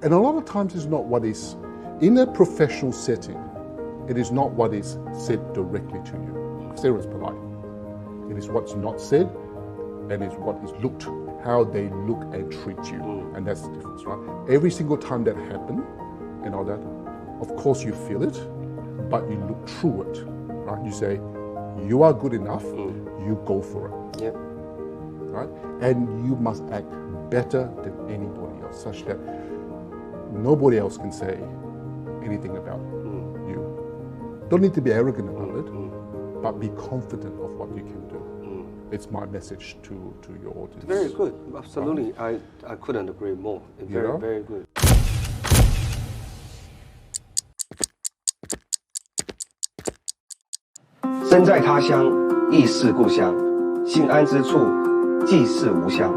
And a lot of times it's not what is, in a professional setting, it is not what is said directly to you. Because everyone's polite. It is what's not said, and it's what is looked, how they look and treat you. And that's the difference, right? Every single time that happens, and all that, of course you feel it, but you look through it, right? You say, you are good enough, you go for it. Yep. Right? And you must act better than anybody else, such that nobody else can say anything about you. Don't need to be arrogant about it, but be confident of what you can do. It's my message to your audience. Very good. Absolutely. I couldn't agree more. Very, very good. 身在他乡，亦是故乡。心安之处，即是吾乡。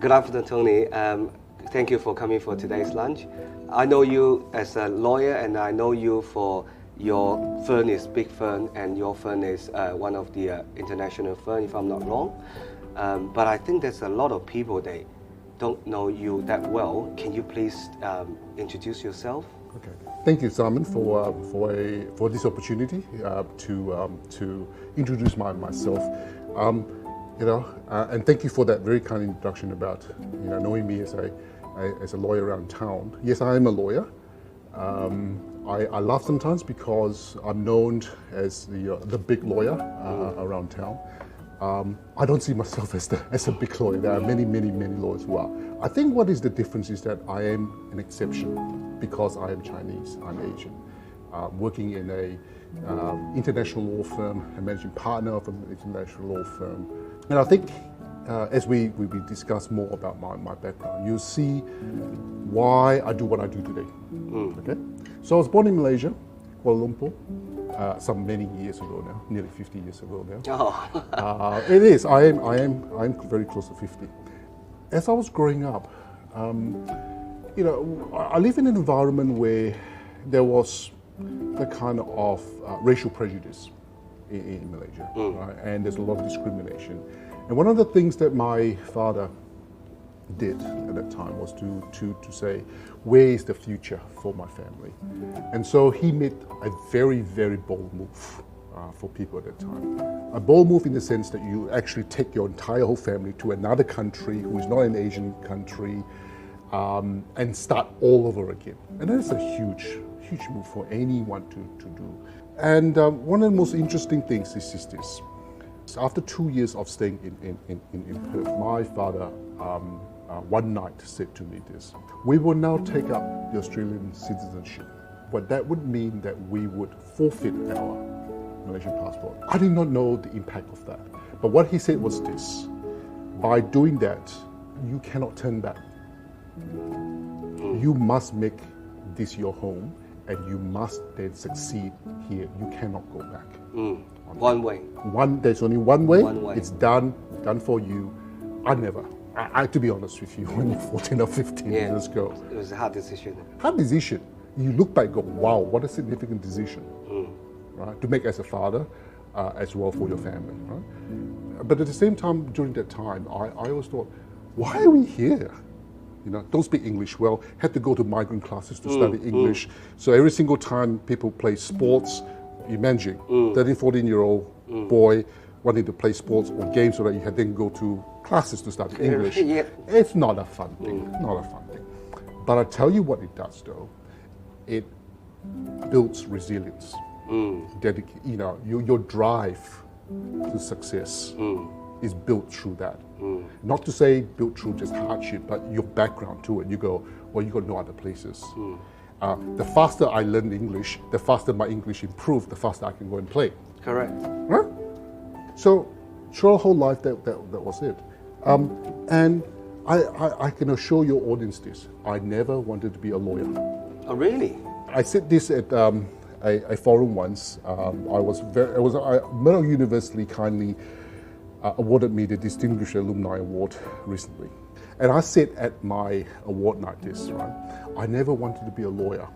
Good afternoon, Tony. Thank you for coming for today's lunch. I know you as a lawyer, and I know you for your firm is big firm, and your firm is one of the international firm, if I'm not wrong. But I think there's a lot of people they don't know you that well. Can you please introduce yourself? Okay. Thank you, Simon, for this opportunity to introduce myself. And thank you for that very kind introduction about knowing me as a lawyer around town. Yes, I am a lawyer. I laugh sometimes because I'm known as the big lawyer around town. I don't see myself as a big lawyer. There are many lawyers who are. I think what is the difference is that I am an exception because I am Chinese, I'm Asian. Working in a international law firm, a managing partner of an international law firm. And I think as we discuss more about my background, you'll see why I do what I do today. Okay? So I was born in Malaysia, Kuala Lumpur, some many years ago now, nearly 50 years ago now. It is. I'm very close to 50. As I was growing up, I live in an environment where there was the kind of racial prejudice in Malaysia, right? And there's a lot of discrimination. And one of the things that my father did at that time was to say, where is the future for my family? And so he made a very, very bold move for people at that time. A bold move in the sense that you actually take your entire whole family to another country who is not an Asian country and start all over again. And that is a huge move for anyone to do. And one of the most interesting things is this. After 2 years of staying in Perth, my father one night said to me this: we will now take up the Australian citizenship, but that would mean that we would forfeit our Malaysian passport. I did not know the impact of that. But what he said was this: by doing that, you cannot turn back. You must make this your home, and you must then succeed here. You cannot go back. One way. There's only one way. It's done for you. I to be honest with you, when you're 14 or 15 years ago. It was a hard decision. Hard decision. You look back and go, wow, what a significant decision, right? To make as a father, as well for your family, right? But at the same time, during that time, I always thought, why are we here? Don't speak English well, had to go to migrant classes to study English. So every single time people play sports, imagine 13, 14-year-old boy wanting to play sports or games so that you had then go to classes to study English. It's not a fun thing, But I tell you what it does though, it builds resilience. Your drive to success is built through that. Not to say built through just hardship, but your background to it. You go, well, you got no other places. The faster I learn English, the faster my English improved, the faster I can go and play. Correct. Right? So throughout whole life, that was it. And I can assure your audience this. I never wanted to be a lawyer. Oh, really? I said this at a forum once. Murdoch University kindly awarded me the Distinguished Alumni Award recently. And I said at my award night this, right? I never wanted to be a lawyer.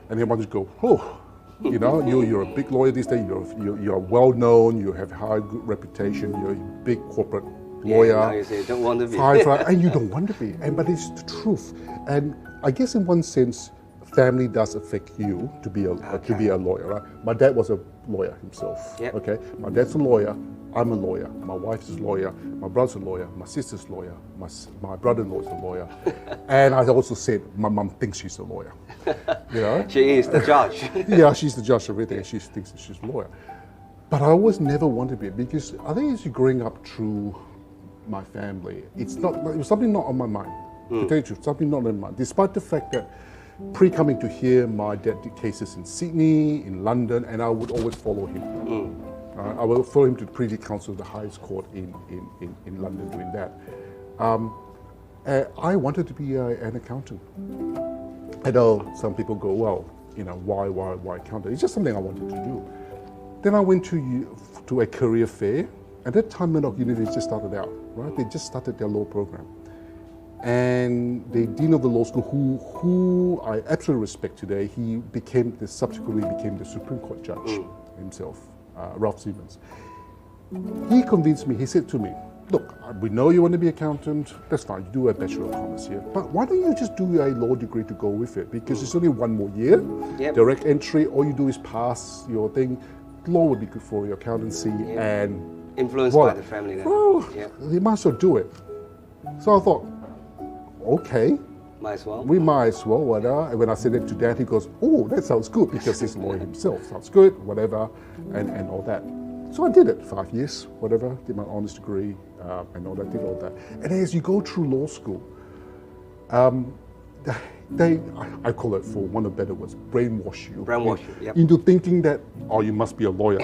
And everyone just go, oh, you know, you're a big lawyer these days, you're well known, you have high good reputation, you're a big corporate lawyer. Yeah, now you say, don't want to be. And you don't want to be. But it's the truth. And I guess in one sense, family does affect you to be a lawyer, right? My dad was a lawyer himself. Yep. Okay, my dad's a lawyer. I'm a lawyer. My wife's a lawyer. My brother's a lawyer. My sister's a lawyer. My brother-in-law's a lawyer. And I also said my mum thinks she's a lawyer. You know, she is the judge. Yeah, she's the judge of everything. She thinks that she's a lawyer. But I always never wanted to be, because I think as you're growing up through my family, it was something not on my mind. To tell you the truth, something not on my mind. Despite the fact that pre-coming to here, my dad did cases in Sydney, in London, and I would always follow him. I would follow him to the Privy Council, the highest court in London, doing that. I wanted to be an accountant. I know some people go, well, you know, why accountant? It's just something I wanted to do. Then I went to a career fair. At that time, Murdoch University just started out, right? They just started their law program. And the dean of the law school, who I absolutely respect today, he subsequently became the Supreme Court judge himself, Ralph Simmons. He convinced me, he said to me, look, we know you want to be an accountant, that's fine, you do a Bachelor of Commerce here, but why don't you just do a law degree to go with it? Because it's only one more year, direct entry, all you do is pass your thing. Law would be good for your accountancy and... Influenced by the family then. Well, you might as well do it. So I thought, okay. Might as well. We might as well, whatever. And when I said it to Dad, he goes, oh, that sounds good, because he's a lawyer himself. Sounds good, whatever, and all that. So I did it, 5 years, whatever, did my honours degree, and all that, did all that. And as you go through law school, I call it, for one of better words, brainwash you. Into thinking that, oh, you must be a lawyer.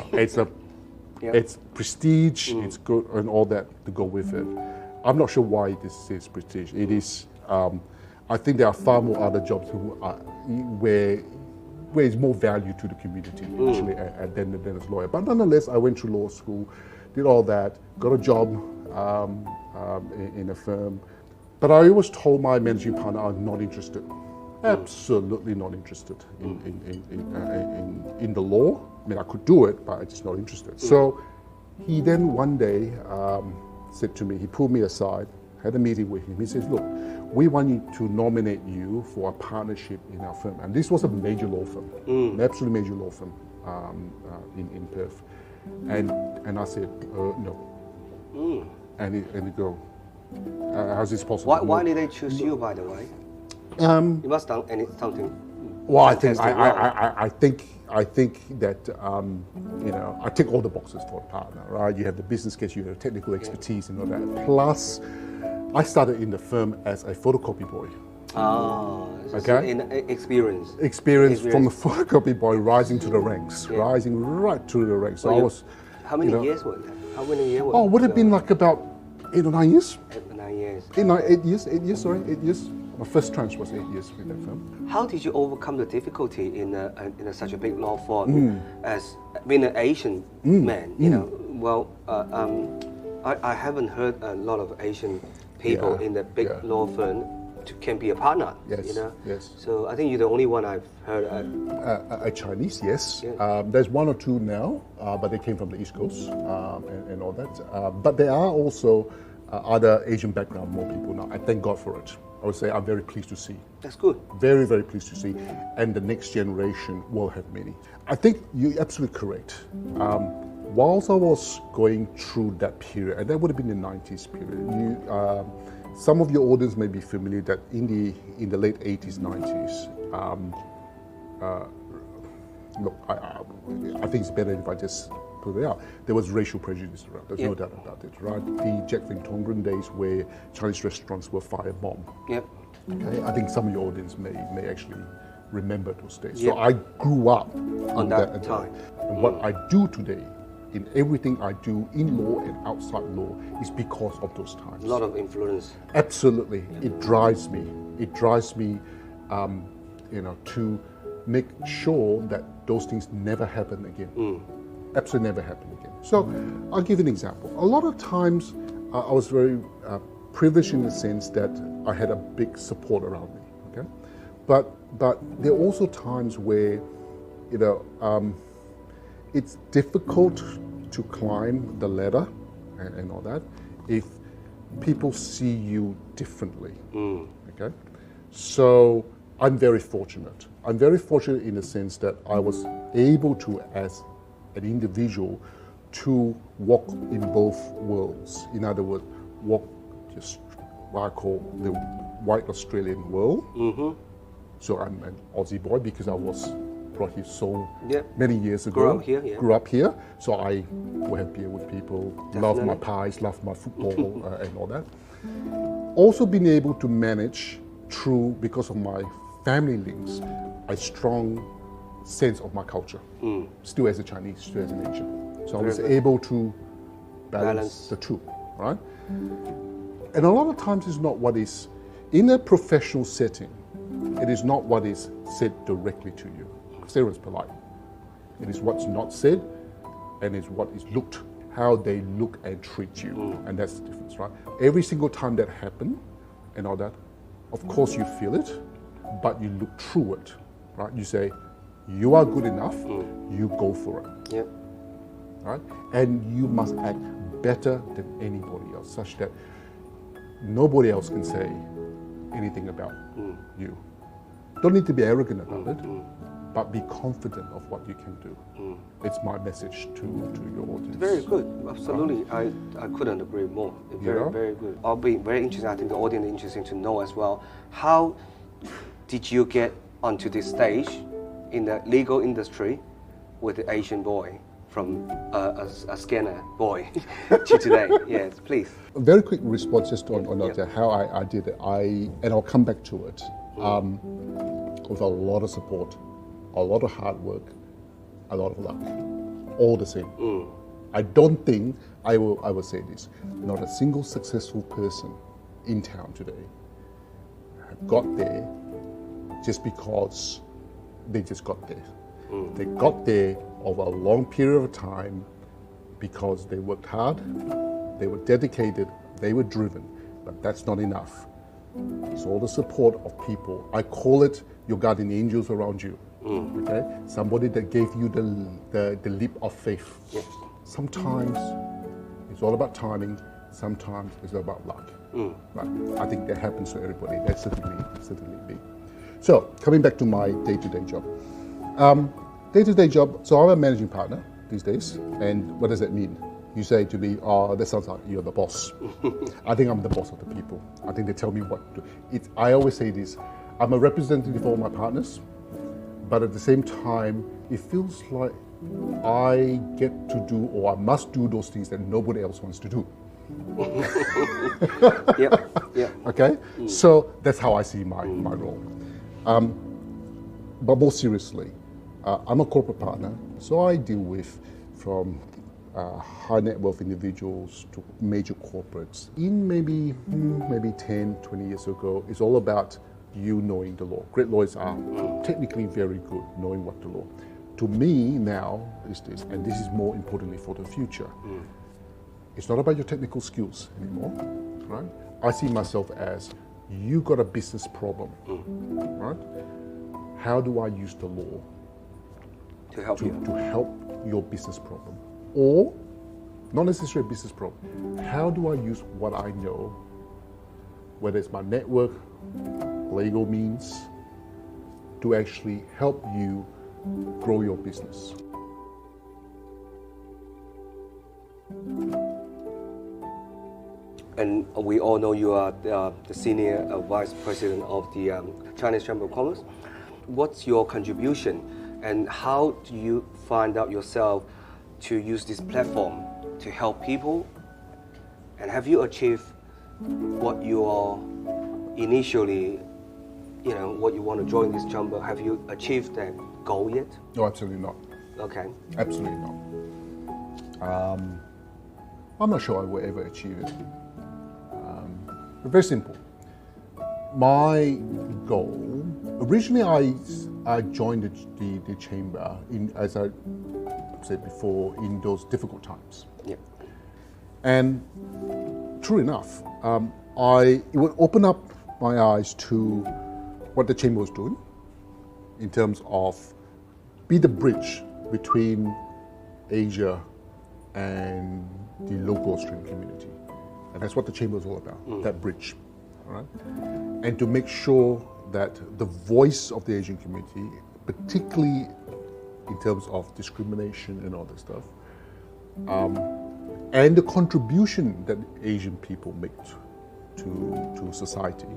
It's prestige, it's good, and all that to go with it. I'm not sure why this is prestige. It is, I think there are far more other jobs where it's more value to the community, actually, than as a lawyer. But nonetheless, I went through law school, did all that, got a job in a firm. But I always told my managing partner I'm not interested. Absolutely not interested in the law. I mean, I could do it, but I'm just not interested. So he then one day said to me, he pulled me aside, had a meeting with him. He says, look, we want you to nominate you for a partnership in our firm. And this was a major law firm, an absolutely major law firm in Perth. And I said, no. And he go, how's this possible? Why did they choose you, by the way? You must have done something. Well, I think that you know, I tick all the boxes for a partner, right? You have the business case, you have technical expertise, and all that. Plus, I started in the firm as a photocopy boy. Okay. In experience from a photocopy boy rising to the ranks, rising right to the ranks. So I was. How many years was that? How many years? Oh, would have been like about 8 or 9 years. 8 or 9 years. 8 years. 8 years. My first tranche was 8 years with that firm. How did you overcome the difficulty in such a big law firm as being an Asian man? You know, well, I haven't heard a lot of Asian people in the big law firm can be a partner. Yes. You know. Yes. So I think you're the only one I've heard. A Chinese, yes. Yeah. There's 1 or 2 now, but they came from the East Coast and all that. But there are also other Asian background, more people now. I thank God for it. I would say I'm very pleased to see. That's good. Very, very pleased to see. And the next generation will have many. I think you're absolutely correct. Whilst I was going through that period, and that would have been the 90s period, some of your audience may be familiar that in the late 80s, 90s, look, I think it's better if I just put it out. There was racial prejudice around. There's no doubt about it, right? The Jack Van Tongeren days where Chinese restaurants were firebombed. Yep. Okay, I think some of your audience may actually remember those days. So I grew up on that time. And what I do today in everything I do in law and outside law is because of those times. A lot of influence. Absolutely. It drives me. It drives me, to make sure that those things never happen again. Absolutely never happen again. So I'll give you an example. A lot of times I was very privileged in the sense that I had a big support around me. Okay, but there are also times where, it's difficult to climb the ladder and all that if people see you differently. Okay, so I'm very fortunate. I'm very fortunate in the sense that I was able to, as an individual, to walk in both worlds. In other words, walk just what I call the white Australian world. So I'm an Aussie boy because I was brought here so many years ago. Grew up here. So I will have beer with people, love my pies, love my football and all that. Also been able to manage through, because of my family links, a strong sense of my culture. Still as a Chinese, still as an Asian. So I was able to balance the two, right? And a lot of times it's not what is, in a professional setting, it is not what is said directly to you. Because everyone's polite. It is what's not said, and it's what is looked, how they look and treat you. And that's the difference, right? Every single time that happened and all that, of course you feel it, but you look through it, right? You say, you are good enough, you go for it. Right? And you must act better than anybody else, such that nobody else can say anything about you. Don't need to be arrogant about it, but be confident of what you can do. It's my message to your audience. Very good, absolutely. I couldn't agree more. Very, very good. I'll be very interested, I think the audience is interested to know as well, how did you get onto this stage in the legal industry with the Asian boy from a scanner boy to today? Yes, please. A very quick response just on that, how I did it. And I'll come back to it. With a lot of support, a lot of hard work, a lot of luck, all the same. I don't think, I will say this, not a single successful person in town today got there just because they just got there. They got there over a long period of time because they worked hard, they were dedicated, they were driven, but that's not enough. It's all the support of people. I call it your guardian angels around you. Okay, somebody that gave you the leap of faith. Sometimes it's all about timing. Sometimes it's about luck. Right? I think that happens to everybody. That's certainly me. So coming back to my day-to-day job. Day-to-day job. So I'm a managing partner these days. And what does that mean? You say to me, "Oh, that sounds like you're the boss." I think I'm the boss of the people. I think they tell me what to do. I always say this: I'm a representative for all my partners. But at the same time, it feels like I get to do, or I must do, those things that nobody else wants to do. Okay? So that's how I see my role. But more seriously, I'm a corporate partner, so I deal with from high net worth individuals to major corporates. In maybe 10, 20 years ago, it's all about you knowing the law. Great lawyers are technically very good knowing what the law. To me now is this, and this is more importantly for the future. It's not about your technical skills anymore, right? I see myself as, you got a business problem, right? How do I use the law to help you? To help your business problem, or not necessarily a business problem. How do I use what I know, whether it's my network, legal means, to actually help you grow your business? And we all know you are the senior vice president of the Chinese Chamber of Commerce. What's your contribution, and how do you find out yourself to use this platform to help people? And have you achieved what you are initially, what you want to join this chamber? Have you achieved that goal yet? No, absolutely not. Okay. Absolutely not. I'm not sure I will ever achieve it. Very simple. My goal, originally I joined the chamber as I said before, in those difficult times. Yep. And true enough, it would open up my eyes to what the chamber was doing in terms of be the bridge between Asia and the local Australian community. And that's what the chamber is all about, that bridge. All right? And to make sure that the voice of the Asian community, particularly in terms of discrimination and all that stuff, and the contribution that Asian people make to society,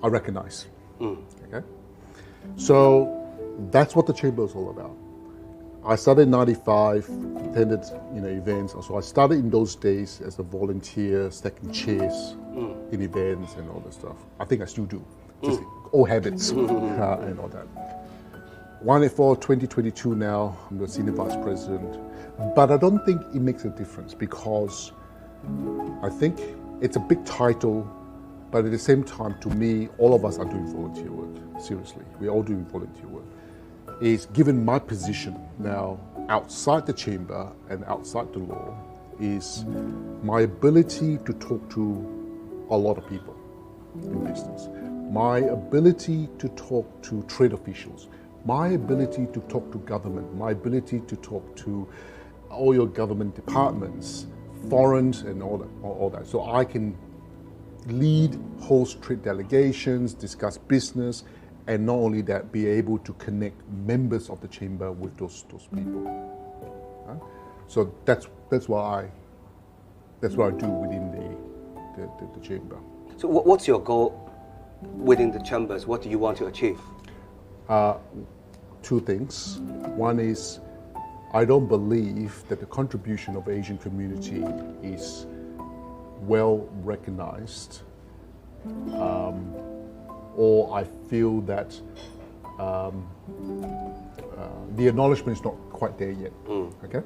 are recognized. Okay? So that's what the chamber is all about. I started in 95, attended events. So I started in those days as a volunteer, stacking chairs in events and all that stuff. I think I still do, just old habits and all that. 184 2022 now, I'm the senior vice president. But I don't think it makes a difference because I think it's a big title, but at the same time, to me, all of us are doing volunteer work. Seriously, we're all doing volunteer work. Is given my position now outside the chamber and outside the law is my ability to talk to a lot of people in business, my ability to talk to trade officials, my ability to talk to government, my ability to talk to all your government departments, foreign and all that. So I can lead, host trade delegations, discuss business, and not only that, be able to connect members of the chamber with those people. So that's what I do within the chamber. So what's your goal within the chambers? What do you want to achieve? Two things. One is I don't believe that the contribution of Asian community is well recognized. Or I feel that the acknowledgement is not quite there yet. Okay,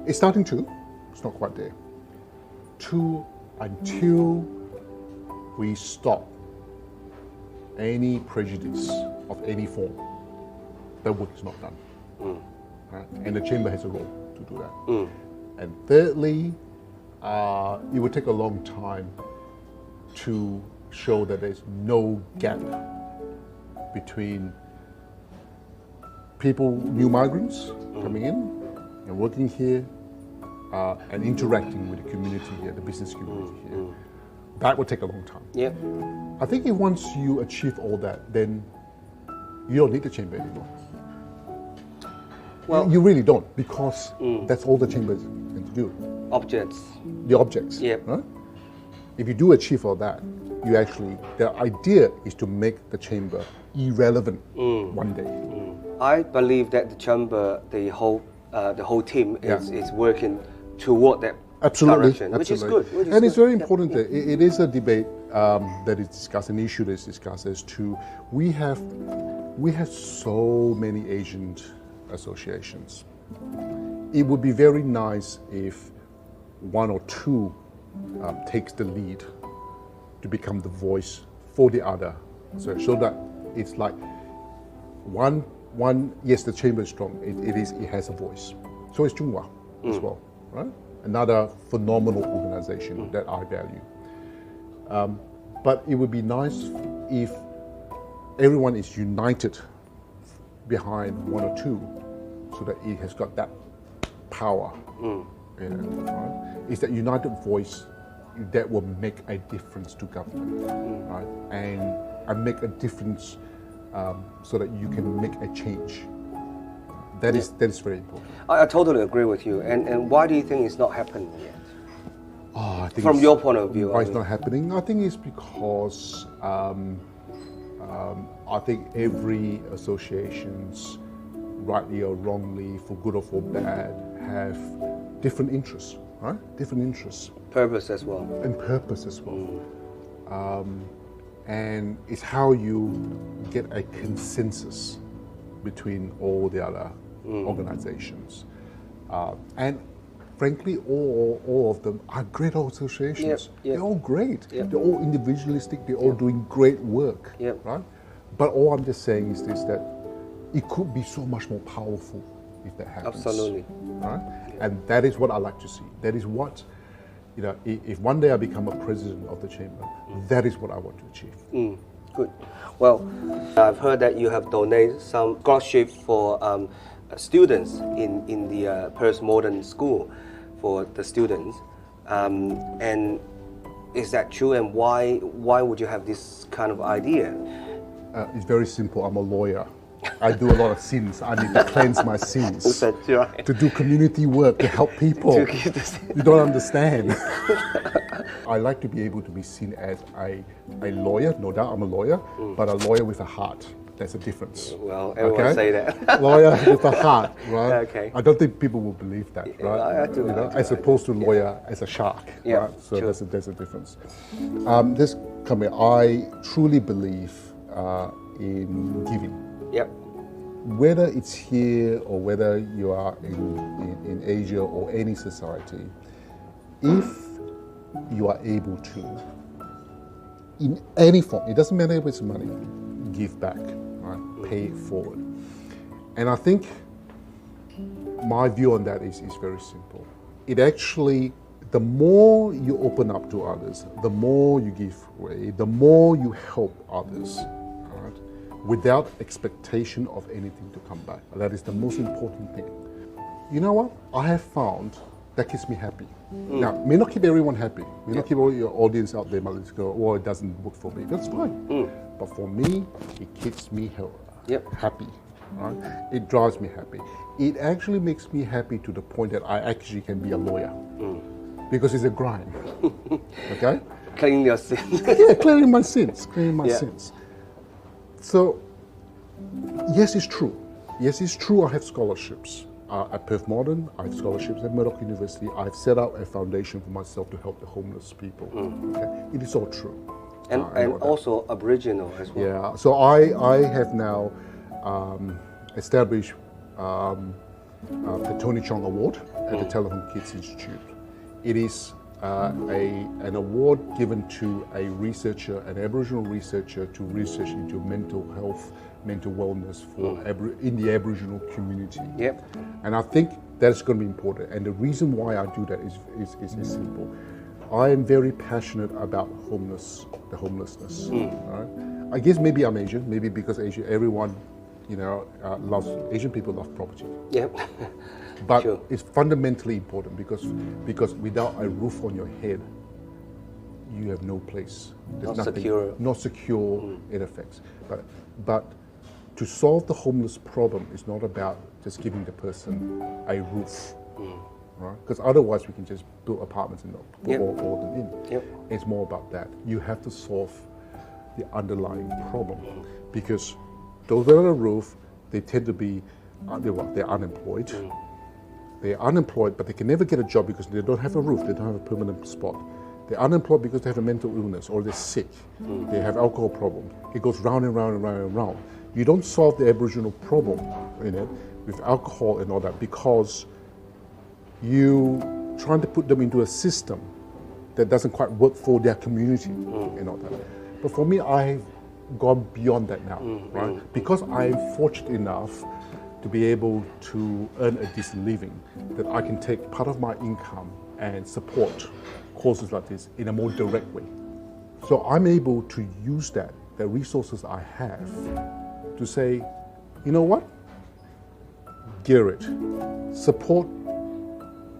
it's starting to. It's not quite there. Two, until we stop any prejudice of any form, that work is not done. Right? And the chamber has a role to do that. And thirdly, it will take a long time to show that there's no gap between people, new migrants coming in and working here and interacting with the community here, the business community here. That will take a long time. Yep. I think if once you achieve all that, then you don't need the chamber anymore. Well, you really don't, because that's all the chamber is going to do. Objects. The objects. Yep. Right? If you do achieve all that, you actually, the idea is to make the chamber irrelevant one day. I believe that the chamber, the whole team is working toward that direction, which is good. And it's very important that it is a debate that is discussed, an issue that is discussed as to we have so many Asian associations. It would be very nice if one or two takes the lead to become the voice for the other, so that it's like one. Yes, the chamber is strong. It has a voice. So is Zhonghua as well, right? Another phenomenal organization that I value. But it would be nice if everyone is united behind one or two, so that it has got that power. Right? It's that united voice that will make a difference to government, right? And make a difference so that you can make a change. That is very important. I totally agree with you. And why do you think it's not happening yet? I think from your point of view, why it's not happening? I think it's because I think every associations, rightly or wrongly, for good or for bad, have different interests, right? Different interests. Purpose as well. And purpose as well. And it's how you get a consensus between all the other organizations. And frankly, all of them are great associations. They're all great. They're all individualistic. They're all doing great work, right? But all I'm just saying is this, that it could be so much more powerful if that happens. Absolutely. Right? And that is what I like to see. That is what, if one day I become a president of the chamber, that is what I want to achieve. Good. Well, I've heard that you have donated some scholarship for students in the Perth Modern School for the students. And is that true? And why would you have this kind of idea? It's very simple. I'm a lawyer. I do a lot of sins. I need to cleanse my sins. That's right. To do community work, to help people. You don't understand. I like to be able to be seen as a lawyer. No doubt I'm a lawyer, but a lawyer with a heart. That's a difference. Well, everyone say that. Lawyer with a heart, right? Okay. I don't think people will believe that, right? I do. As opposed to lawyer as a shark, right? So there's a difference. This company, I truly believe in giving. Yep. Whether it's here or whether you are in Asia or any society, if you are able to, in any form, it doesn't matter if it's money, give back, right? Pay it forward. And I think my view on that is very simple. It actually, the more you open up to others, the more you give away, the more you help others, right? Without expectation of anything to come back. That is the most important thing. You know what? I have found that keeps me happy. Now, may not keep everyone happy. May not keep all your audience out there might go, oh, it doesn't work for me. That's fine. But for me, it keeps me happy. Right? It drives me happy. It actually makes me happy to the point that I actually can be a lawyer. Because it's a grind. Okay? Cleaning your sins. Clearing my sins. Sins. So, yes, it's true. Yes, it's true I have scholarships. At Perth Modern, I have scholarships at Murdoch University. I've set up a foundation for myself to help the homeless people. Okay? It is all true. And also Aboriginal as well. Yeah, so I have now established the Tony Chong Award at the Telephone Kids Institute. It is an award given to a researcher, an Aboriginal researcher, to research into mental health, mental wellness in the Aboriginal community. Yep. And I think that's going to be important. And the reason why I do that is simple. I am very passionate about the homelessness. Right? I guess maybe I'm Asian, maybe because everyone, Asian people love property. Yep. But it's fundamentally important because without a roof on your head, you have no place. There's not secure. It affects. But to solve the homeless problem is not about just giving the person a roof, right? Because otherwise we can just build apartments and put all them in. Yep. It's more about that. You have to solve the underlying problem, because those that are on a roof, they tend to be they're unemployed. They're unemployed, but they can never get a job because they don't have a roof. They don't have a permanent spot. They're unemployed because they have a mental illness or they're sick. They have alcohol problem. It goes round and round and round and round. You don't solve the Aboriginal problem with alcohol and all that because you trying to put them into a system that doesn't quite work for their community and all that. But for me, I've gone beyond that now, right? Because I'm fortunate enough to be able to earn a decent living, that I can take part of my income and support causes like this in a more direct way. So I'm able to use the resources I have to say, you know what? Garrett, support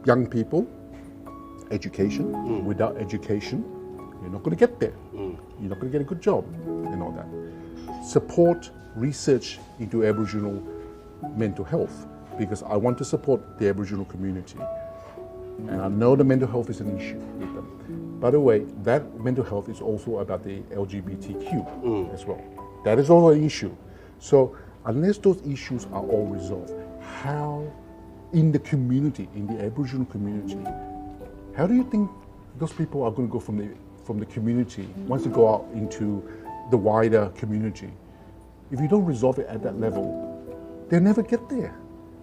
young people, education. Without education, you're not going to get there. You're not going to get a good job and all that. Support research into Aboriginal mental health, because I want to support the Aboriginal community. And I know the mental health is an issue with them. By the way, that mental health is also about the LGBTQ as well. That is also an issue. So unless those issues are all resolved, how in the community, in the Aboriginal community, how do you think those people are going to go from the community once they go out into the wider community? If you don't resolve it at that level, they'll never get there.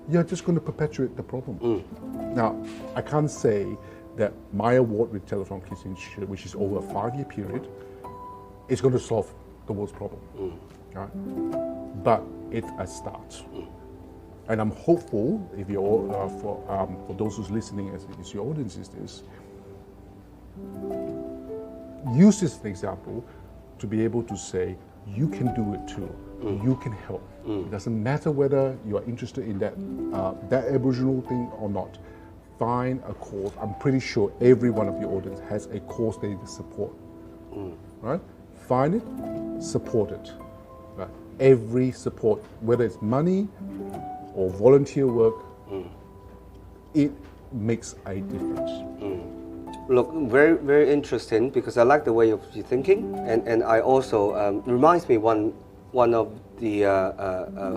you're just going to perpetuate the problem. Now, I can't say that my award with Telephone Kids Institute, which is over a 5-year period, is going to solve the world's problem. Right? But it's a start. And I'm hopeful, if you're for those who's listening, as your audience is this, use this as an example to be able to say, you can do it too. You can help. It doesn't matter whether you are interested in that Aboriginal thing or not. Find a cause. I'm pretty sure every one of your audience has a cause they need to support. Right? Find it, support it. Right? Every support, whether it's money or volunteer work, it makes a difference. Look, very, very interesting, because I like the way of you thinking, and I also reminds me one of the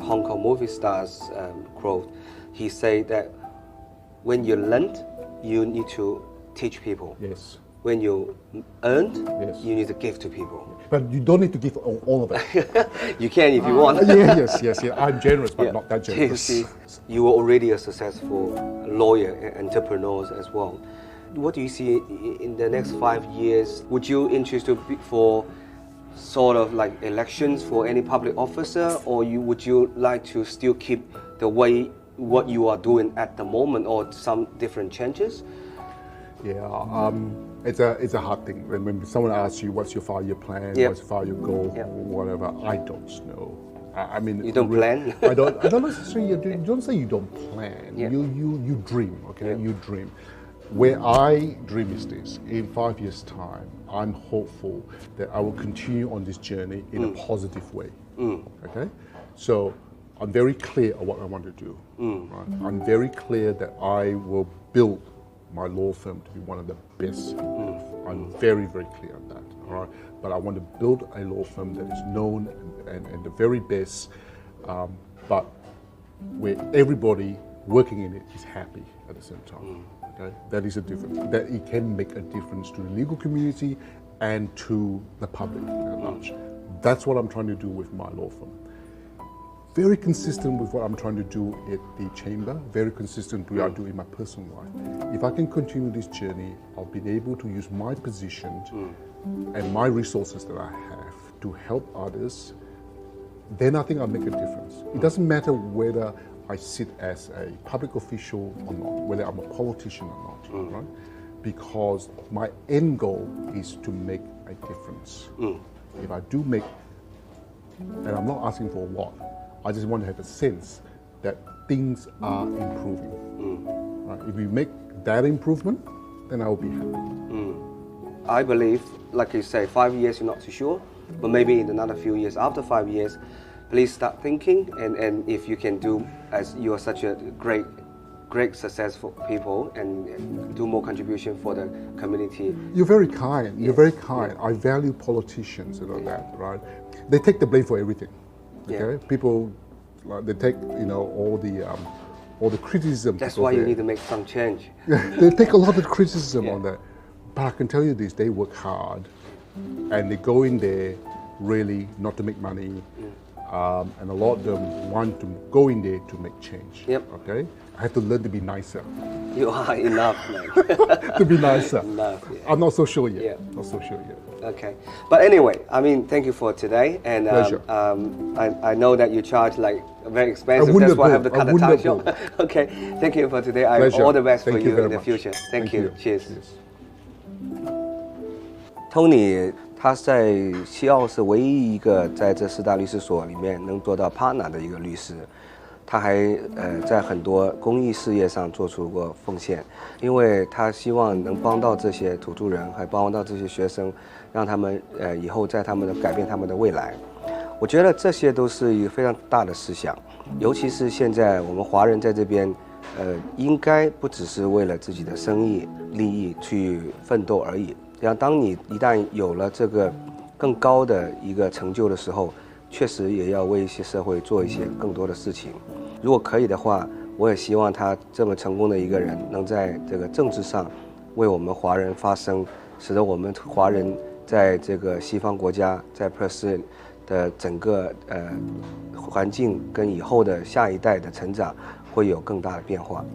Hong Kong movie stars quote. He said that when you lend, you need to teach people. Yes. When you earned, yes, you need to give to people. But you don't need to give all of it. You can if you want. Yes. I'm generous, but not that generous. You were already a successful lawyer and entrepreneur as well. What do you see in the next 5 years? Would you interest for sort of like elections for any public officer, or would you like to still keep the way what you are doing at the moment, or some different changes? Yeah, it's a hard thing. When someone asks you, what's your 5-year plan, what's your 5-year goal, whatever, I don't know. I mean, you don't plan? I don't necessarily. You don't say you don't plan. You dream. Okay, you dream. Where I dream is this: in 5 years' time, I'm hopeful that I will continue on this journey in a positive way. Okay, so I'm very clear on what I want to do. Right? I'm very clear that I will build my law firm to be one of the best. I'm very, very clear on that. All right, but I want to build a law firm that is known and the very best, but where everybody working in it is happy at the same time. Okay, that is a difference. That it can make a difference to the legal community and to the public at large. That's what I'm trying to do with my law firm. Very consistent with what I'm trying to do at the chamber, very consistent with what I do in my personal life. If I can continue this journey, I'll be able to use my position and my resources that I have to help others, then I think I'll make a difference. It doesn't matter whether I sit as a public official or not, whether I'm a politician or not, right? Because my end goal is to make a difference. If I do make, and I'm not asking for a lot, I just want to have a sense that things are improving. Right? If we make that improvement, then I will be happy. I believe, like you say, 5 years you're not too sure, but maybe in another few years, after 5 years, please start thinking, and if you can do, as you are such a great successful people, and do more contribution for the community. You're very kind. You're very kind. I value politicians and all that, right? They take the blame for everything. Okay, people, they take all the criticism. That's why you need to make some change. They take a lot of criticism on that, but I can tell you this: they work hard, and they go in there really not to make money, and a lot of them want to go in there to make change. Okay, I have to learn to be nicer. You are enough, man. To be nicer. Enough. I'm not so sure yet. Not so sure yet. Okay, but anyway, I mean, thank you for today, and I know that you charge like very expensive. That's why I have to cut the time short. Okay, thank you for today. All the best for you in the future. Thank you. Cheers. Tony， 他在西澳是唯一一个在这4大律师所里面能做到 partner 的一个律师。他还在很多公益事业上做出过奉献，因为他希望能帮到这些土著人，还帮到这些学生，让他们以后在他们的改变他们的未来。我觉得这些都是一个非常大的思想，尤其是现在我们华人在这边，应该不只是为了自己的生意利益去奋斗而已。然后当你一旦有了这个更高的一个成就的时候，确实也要为一些社会做一些更多的事情。如果可以的话，我也希望他这么成功的一个人，能在这个政治上为我们华人发声，使得我们华人在这个西方国家，在 Perth 的整个环境跟以后的下一代的成长会有更大的变化。